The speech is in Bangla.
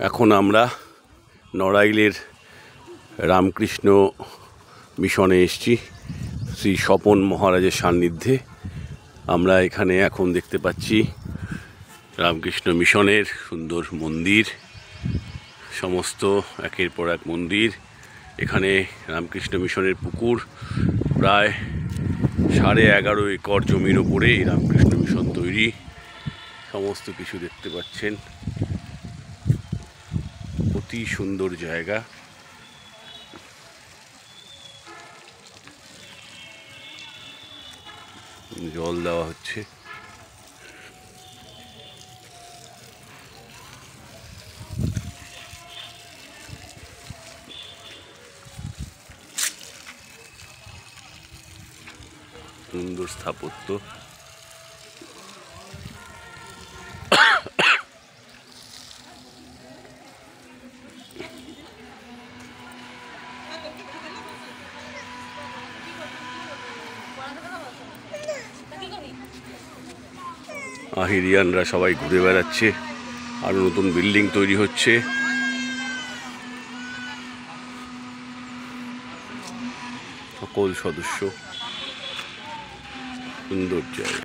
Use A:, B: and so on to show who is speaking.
A: এখন আমরা নড়াইলের রামকৃষ্ণ মিশনে এসেছি, শ্রী স্বপন মহারাজের সান্নিধ্যে। আমরা এখানে এখন দেখতে পাচ্ছি রামকৃষ্ণ মিশনের সুন্দর মন্দির, সমস্ত একের পর এক মন্দির। এখানে রামকৃষ্ণ মিশনের পুকুর, প্রায় 11.5 একর জমির ওপরে এই রামকৃষ্ণ মিশন তৈরি। সমস্ত কিছু দেখতে পাচ্ছেন, অতি সুন্দর জায়গা। জল দেওয়া হচ্ছে। সুন্দর স্থাপত্য। আহিরিয়ানরা সবাই ঘুরে বেড়াচ্ছে, আরো নতুন বিল্ডিং তৈরি হচ্ছে। সকল সদস্য, সুন্দর জায়গা।